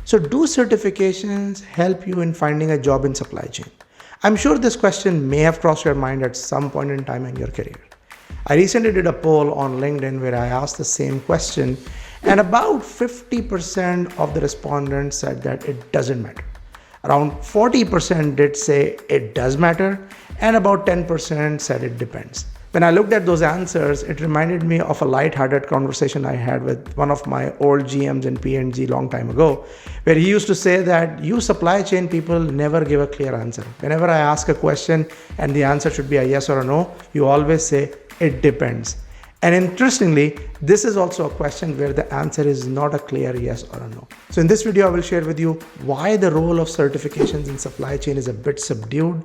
So do certifications help you in finding a job in supply chain? I'm sure this question may have crossed your mind at some point in time in your career. I recently did a poll on LinkedIn where I asked the same question, and about 50% of the respondents said that it doesn't matter. Around 40% did say it does matter, and about 10% said it depends. When I looked at those answers, it reminded me of a light-hearted conversation I had with one of my old GMs in P&G long time ago, where he used to say that you supply chain people never give a clear answer. Whenever I ask a question and the answer should be a yes or a no, you always say it depends. And interestingly, this is also a question where the answer is not a clear yes or a no. So in this video, I will share with you why the role of certifications in supply chain is a bit subdued.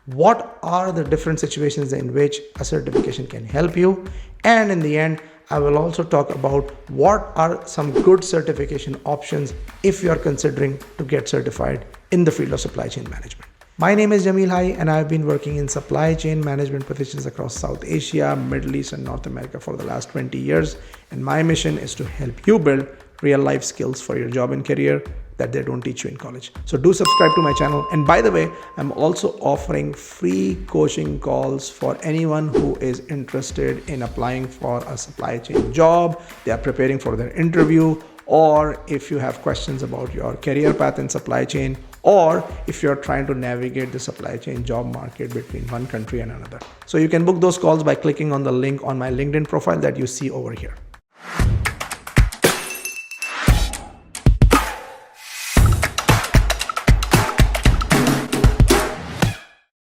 What are the different situations in which a certification can help you? And in the end, I will also talk about what are some good certification options if you are considering to get certified in the field of supply chain management. My name is Jamil Hai, and I've been working in supply chain management positions across South Asia, Middle East, and North America for the last 20 years. And my mission is to help you build real life skills for your job and career that they don't teach you in college. So do subscribe to my channel. And by the way, I'm also offering free coaching calls for anyone who is interested in applying for a supply chain job. They are preparing for their interview, or if you have questions about your career path in supply chain, or if you're trying to navigate the supply chain job market between one country and another. So you can book those calls by clicking on the link on my LinkedIn profile that you see over here.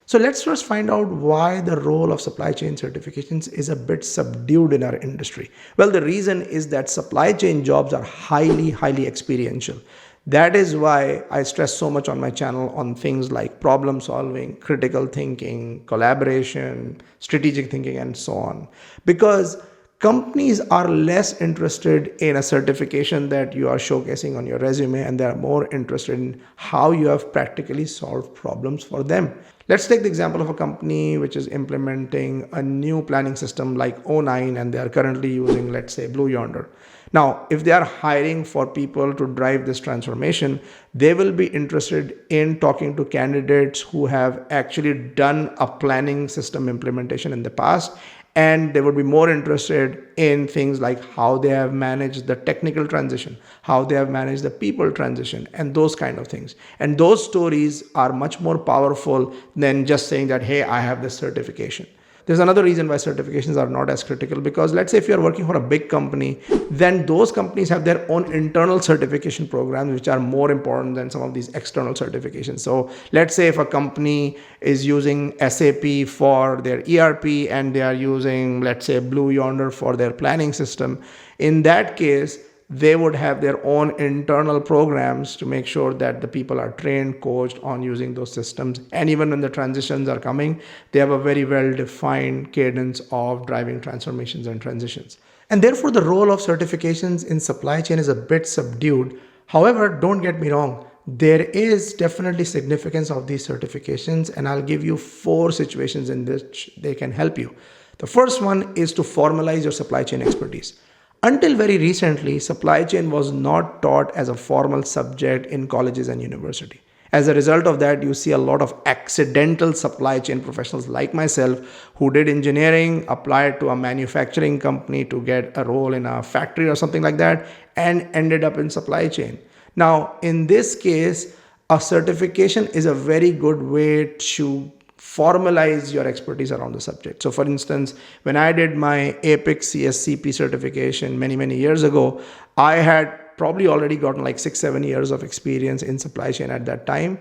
So let's first find out why the role of supply chain certifications is a bit subdued in our industry. Well, the reason is that supply chain jobs are highly experiential. That is why I stress so much on my channel on things like problem solving, critical thinking, collaboration, strategic thinking, and so on. Because companies are less interested in a certification that you are showcasing on your resume, and they are more interested in how you have practically solved problems for them. Let's take the example of a company which is implementing a new planning system like O9, and they are currently using, let's say, Blue Yonder. Now, if they are hiring for people to drive this transformation, they will be interested in talking to candidates who have actually done a planning system implementation in the past. And they would be more interested in things like how they have managed the technical transition, how they have managed the people transition, and those kind of things. And those stories are much more powerful than just saying that, hey, I have this certification. There's another reason why certifications are not as critical, because let's say if you're working for a big company, then those companies have their own internal certification programs, which are more important than some of these external certifications. So let's say if a company is using SAP for their ERP and they are using, let's say, Blue Yonder for their planning system, in that case, they would have their own internal programs to make sure that the people are trained, coached on using those systems. And even when the transitions are coming, they have a very well-defined cadence of driving transformations and transitions. And therefore, the role of certifications in supply chain is a bit subdued. However, don't get me wrong, there is definitely significance of these certifications, and I'll give you 4 situations in which they can help you. The first one is to formalize your supply chain expertise. Until very recently, supply chain was not taught as a formal subject in colleges and university. As a result of that, you see a lot of accidental supply chain professionals like myself who did engineering, applied to a manufacturing company to get a role in a factory or something like that, and ended up in supply chain. Now, in this case, a certification is a very good way to formalize your expertise around the subject. So for instance, when I did my APICS CSCP certification many years ago, I had probably already gotten like 6-7 years of experience in supply chain at that time.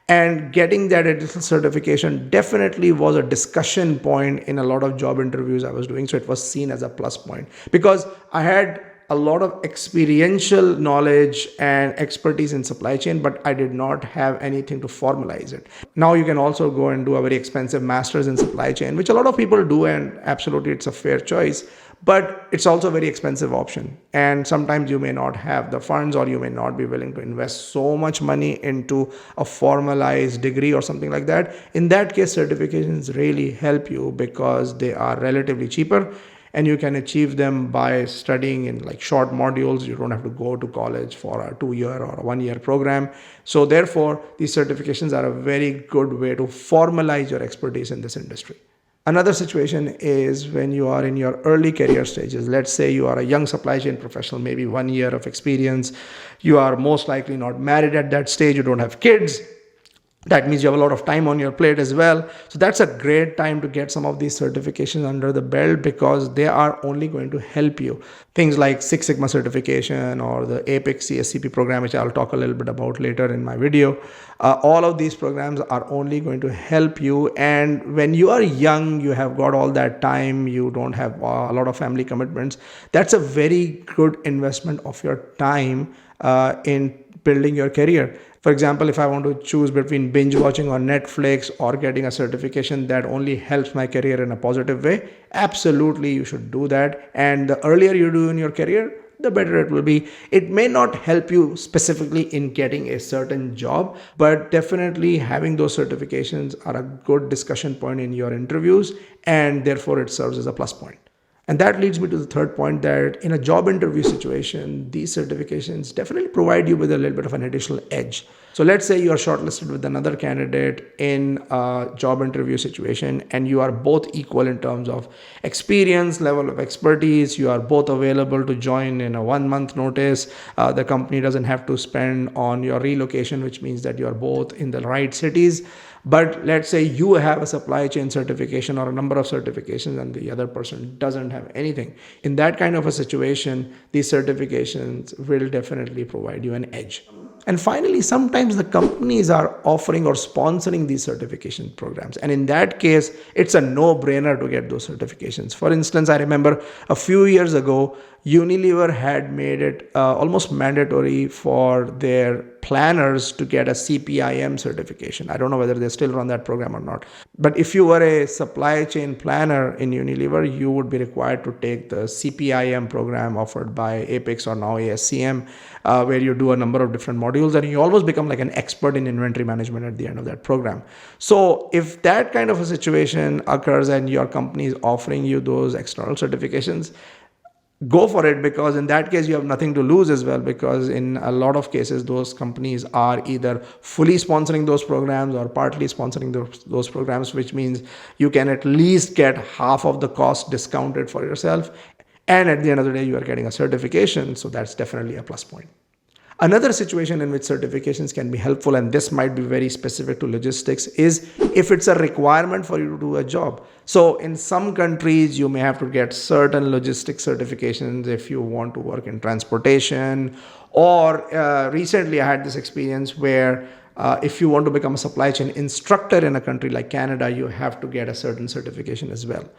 And getting that additional certification definitely was a discussion point in a lot of job interviews I was doing. So it was seen as a plus point because I had a lot of experiential knowledge and expertise in supply chain, but I did not have anything to formalize it. Now you can also go and do a very expensive master's in supply chain, which a lot of people do, and absolutely it's a fair choice, but it's also a very expensive option. And sometimes you may not have the funds, or you may not be willing to invest so much money into a formalized degree or something like that. In that case, certifications really help you because they are relatively cheaper. and you can achieve them by studying in like short modules. You don't have to go to college for a 2-year or a 1-year program. So therefore, these certifications are a very good way to formalize your expertise in this industry. Another situation is when you are in your early career stages. Let's say you are a young supply chain professional, maybe 1 year of experience. You are most likely not married at that stage. You don't have kids. That means you have a lot of time on your plate as well. So that's a great time to get some of these certifications under the belt, because they are only going to help you. Things like Six Sigma certification or the APICS CSCP program, which I'll talk a little bit about later in my video. All of these programs are only going to help you. And when you are young, you have got all that time, you don't have a lot of family commitments. That's a very good investment of your time in building your career. For example, if I want to choose between binge watching on Netflix or getting a certification that only helps my career in a positive way, absolutely you should do that. And the earlier you do in your career, the better it will be. It may not help you specifically in getting a certain job, but definitely having those certifications are a good discussion point in your interviews, and therefore it serves as a plus point. And that leads me to the third point, that in a job interview situation, these certifications definitely provide you with a little bit of an additional edge. So let's say you are shortlisted with another candidate in a job interview situation, and you are both equal in terms of experience, level of expertise. You are both available to join in a 1-month notice. The company doesn't have to spend on your relocation, which means that you are both in the right cities. But let's say you have a supply chain certification or a number of certifications and the other person doesn't have anything. In that kind of a situation, these certifications will definitely provide you an edge. And finally, sometimes the companies are offering or sponsoring these certification programs. And in that case, it's a no-brainer to get those certifications. For instance, I remember a few years ago, Unilever had made it almost mandatory for their planners to get a CPIM certification. I don't know whether they still run that program or not. But if you were a supply chain planner in Unilever, you would be required to take the CPIM program offered by APICS or now ASCM, where you do a number of different modules and you almost become like an expert in inventory management at the end of that program. So if that kind of a situation occurs and your company is offering you those external certifications, go for it, because in that case you have nothing to lose as well, because in a lot of cases those companies are either fully sponsoring those programs or partly sponsoring those programs, which means you can at least get half of the cost discounted for yourself, and at the end of the day you are getting a certification. So that's definitely a plus point. Another situation in which certifications can be helpful, and this might be very specific to logistics, is if it's a requirement for you to do a job. So in some countries, you may have to get certain logistics certifications if you want to work in transportation. Or recently I had this experience where if you want to become a supply chain instructor in a country like Canada, you have to get a certain certification as well,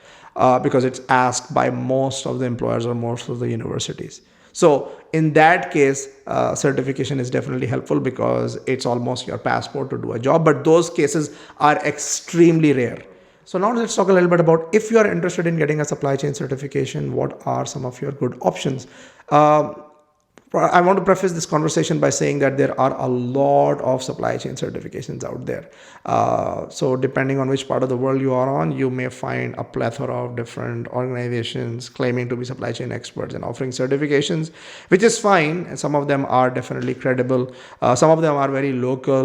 because it's asked by most of the employers or most of the universities. So in that case, certification is definitely helpful because it's almost your passport to do a job. But those cases are extremely rare. So now let's talk a little bit about, if you are interested in getting a supply chain certification, what are some of your good options? I want to preface this conversation by saying that there are a lot of supply chain certifications out there. So depending on which part of the world you are on, you may find a plethora of different organizations claiming to be supply chain experts and offering certifications, which is fine. And some of them are definitely credible. Some of them are very local.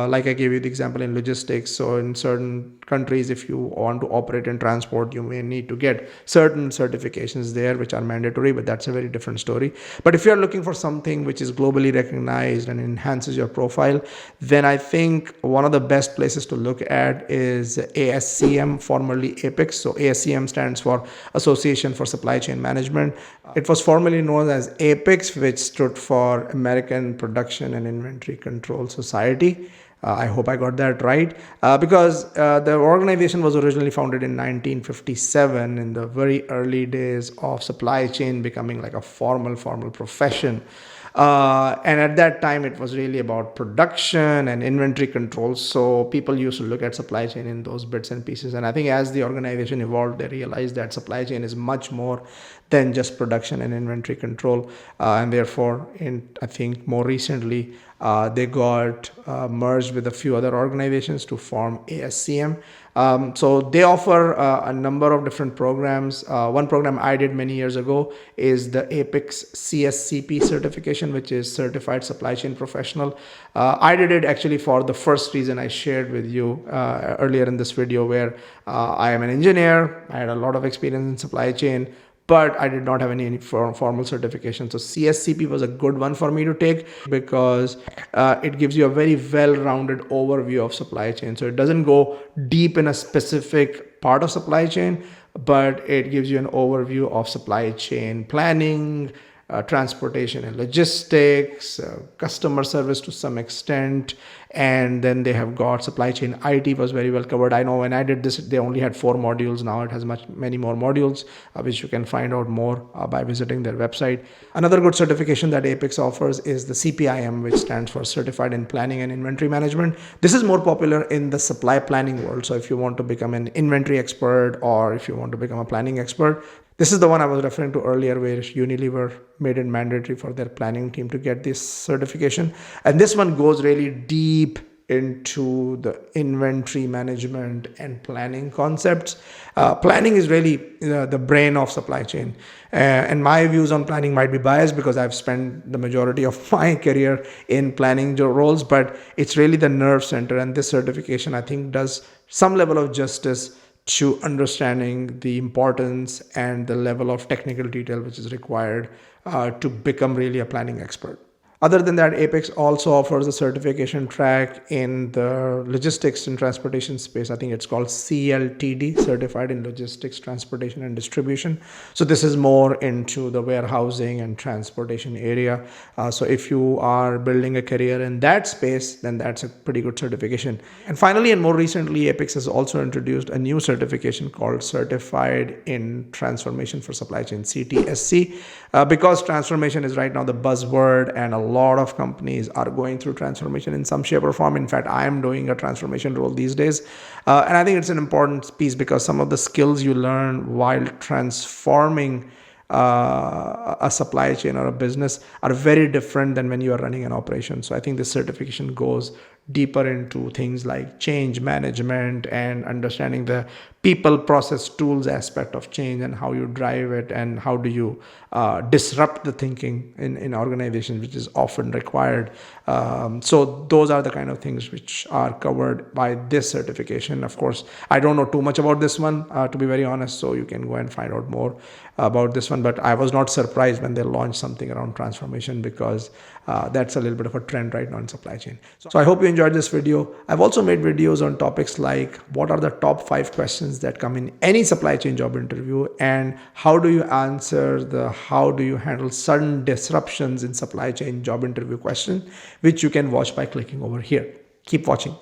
Like I gave you the example in logistics. So in certain countries, if you want to operate in transport, you may need to get certain certifications there, which are mandatory, but that's a very different story. But if you're looking for something which is globally recognized and enhances your profile, then I think one of the best places to look at is ASCM, formerly APICS. So ASCM stands for Association for Supply Chain Management. It was formerly known as APICS, which stood for American Production and Inventory Control Society. I hope I got that right, because the organization was originally founded in 1957, in the very early days of supply chain becoming like a formal profession. And at that time, it was really about production and inventory control. So people used to look at supply chain in those bits and pieces. And I think as the organization evolved, they realized that supply chain is much more than just production and inventory control. And therefore, I think more recently, they got merged with a few other organizations to form ASCM. So they offer a number of different programs. One program I did many years ago is the APICS CSCP certification, which is Certified Supply Chain Professional. I did it actually for the first reason I shared with you earlier in this video, where I am an engineer. I had a lot of experience in supply chain, but I did not have any formal certification. So CSCP was a good one for me to take because it gives you a very well-rounded overview of supply chain. So it doesn't go deep in a specific part of supply chain, but it gives you an overview of supply chain planning, transportation and logistics, customer service to some extent, and then they have got supply chain IT was very well covered. I know when I did this, they only had 4 modules. Now it has many more modules, which you can find out more by visiting their website. Another good certification that APICS offers is the CPIM, which stands for Certified in Planning and Inventory Management. This is more popular in the supply planning world. So if you want to become an inventory expert, or if you want to become a planning expert, this is the one I was referring to earlier, where Unilever made it mandatory for their planning team to get this certification. And this one goes really deep into the inventory management and planning concepts. Planning is really the brain of supply chain. And my views on planning might be biased because I've spent the majority of my career in planning roles, but it's really the nerve center. And this certification, I think, does some level of justice to understanding the importance and the level of technical detail which is required to become really a planning expert. Other than that, APICS also offers a certification track in the logistics and transportation space. I think it's called CLTD, Certified in Logistics, Transportation and Distribution. So this is more into the warehousing and transportation area. So if you are building a career in that space, then that's a pretty good certification. And finally, and more recently, APICS has also introduced a new certification called Certified in Transformation for Supply Chain, CTSC, because transformation is right now the buzzword, and a lot of companies are going through transformation in some shape or form. In fact, I am doing a transformation role these days. And I think it's an important piece because some of the skills you learn while transforming a supply chain or a business are very different than when you are running an operation. So I think this certification goes deeper into things like change management and understanding the people, process, tools aspect of change and how you drive it and how do you disrupt the thinking in organizations, which is often required. So those are the kind of things which are covered by this certification. Of course, I don't know too much about this one, to be very honest, so you can go and find out more about this one. But I was not surprised when they launched something around transformation because that's a little bit of a trend right now in supply chain. So I hope you enjoyed this video. I've also made videos on topics like what are the top 5 questions that come in any supply chain job interview, and how do you answer how do you handle sudden disruptions in supply chain job interview question, which you can watch by clicking over here. Keep watching.